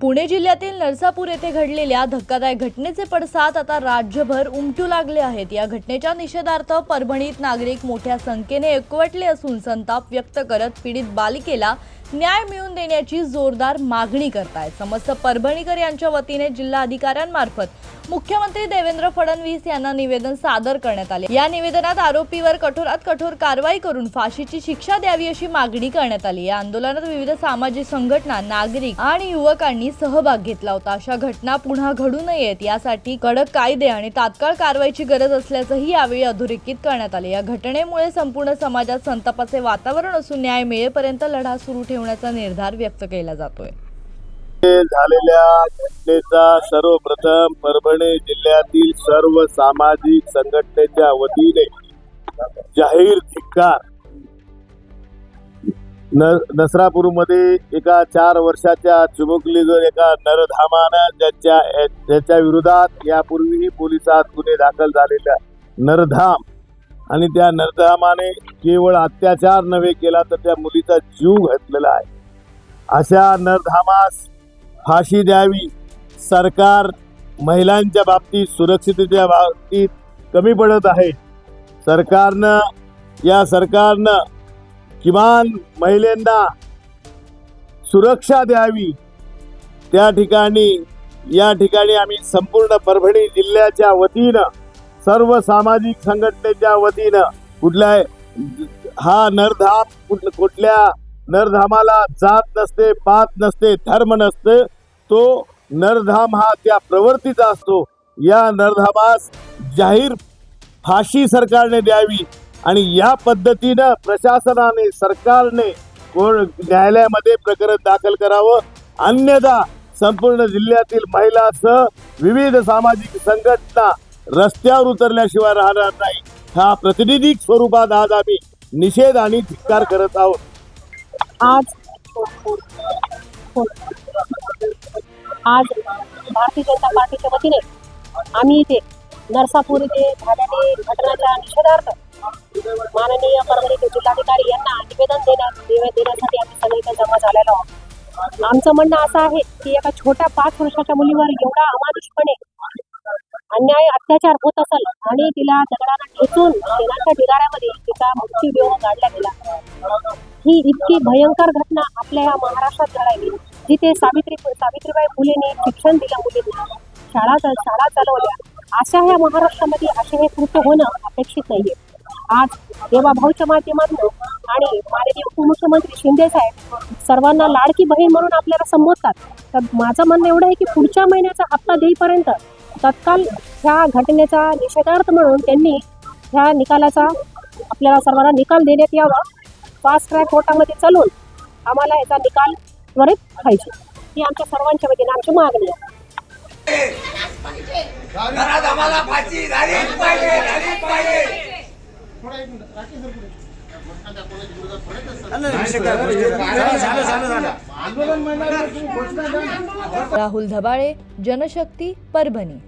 पुणे जिल्ह्यातील नरसापूर येथे घडलेल्या धक्कादायक घटनेचे पडसाद आता राज्यभर उमटू लागले आहेत। या घटनेच्या निषेधार्थ परभणीत नागरिक मोठ्या संख्येने एकवटले असून संताप व्यक्त करत पीडित बालिकेला न्याय मिळवून देण्याची जोरदार मागणी करतायत। समस्त परभणीकर यांच्या वतीने जिल्हा अधिकाऱ्यांमार्फत मुख्यमंत्री देवेंद्र फडणवीस यांना निवेदन सादर करण्यात आले। या निवेदनात आरोपीवर कठोरात कठोर कारवाई करून फाशीची शिक्षा द्यावी अशी मागणी करण्यात आली। या आंदोलनात विविध सामाजिक संघटना, नागरिक आणि युवकांनी सहभाग घेतला होता। अशा घटना पुन्हा घडू नयेत यासाठी कडक कायदे आणि तात्काळ कारवाईची गरज असल्याचंही यावेळी अधोरेखित करण्यात आले। या घटनेमुळे संपूर्ण समाजात संतापाचे वातावरण असून न्याय मिळेपर्यंत लढा सुरू ठेवण्याचा निर्धार व्यक्त केला जातोय। झालेल्या घटनेचा सर्वप्रथम परभणी जिल्ह्यातील सर्व सामाजिक संघटनेच्या वतीने जाहीर धिक्कार। नसरापूरमध्ये एका 4 वर्षाच्या चिमुकलीवर एका नरधामानं ज्याच्या विरोधात यापूर्वीही पोलिसात गुन्हे दाखल झालेला नरधाम आणि त्या नरधामाने केवळ अत्याचार नव्हे केला तर त्या मुलीचा जीव घातलेला आहे। अशा नरधामास फाशी द्यावी। सरकार महिलांच्या बाबतीत सुरक्षिततेच्या बाबतीत कमी पडत आहे। सरकारनं किमान महिलांना सुरक्षा द्यावी। या ठिकाणी आम्ही संपूर्ण परभणी जिल्ह्याच्या वतीनं सर्व सामाजिक संघटनेच्या वतीनं हा नरधाम कुठल्या नरधामाला जात नसते, पात नसते, धर्म नसते, तो नरधाम हा त्या प्रवृत्तीचा असतो। या नरधामास जाहीर फाशी सरकारने द्यावी आणि या पद्धतीनं प्रशासनाने सरकारने न्यायालयामध्ये प्रकरण दाखल करावं। अन्यथा संपूर्ण जिल्ह्यातील महिलांसह विविध सामाजिक संघटना रस्त्यावर उतरल्याशिवाय राहणार नाही। हा प्रातिनिधिक स्वरूपात आज आम्ही निषेध आणि धिक्कार करत आहोत। आज भारतीय जनता पार्टीच्या वतीने आम्ही इथे नरसापूर येथे झालेल्या घटनेच्या निषेधार्थ माननीय परभणीचे जिल्हाधिकारी यांना निवेदन देण्यासाठी आम्ही सगळे इथे जमा झालेलो आहोत। आमचं म्हणणं असं आहे की एका छोट्या 5 वर्षाच्या मुलीवर एवढा अमानुषपणे अन्याय अत्याचार होत असेल आणि तिला दगडाने ठेचून तेलाच्या ढिगाऱ्यामध्ये तिचा मृत्यूदेह गाडला गेला। ही इतकी भयंकर घटना आपल्या या महाराष्ट्रात घडायली, जिथे सावित्रीबाई फुलेंनी शिक्षण दिलं मुलींना, शाळा चालवल्या। अशा ह्या महाराष्ट्रामध्ये असे हे कृत्य होणं अपेक्षित नाहीये। आज देवाभाऊच्या माध्यमातून आणि माननीय उपमुख्यमंत्री शिंदे साहेब सर्वांना लाडकी बहीण म्हणून आपल्याला संबोधतात। तर माझं म्हणणं एवढं आहे की पुढच्या महिन्याचा हप्ता देईपर्यंत तत्काल ह्या घटनेचा निषेधार्थ म्हणून त्यांनी ह्या निकालाचा आपल्याला सर्वांना निकाल देण्यात यावा। फास्ट ट्रॅक कोर्टामध्ये चालून आम्हाला याचा निकाल त्वरित पाहिजे, ही आमच्या सर्वांच्या वतीने आमची मागणी आहे। राहुल धबाळे, जनशक्ती, परभणी।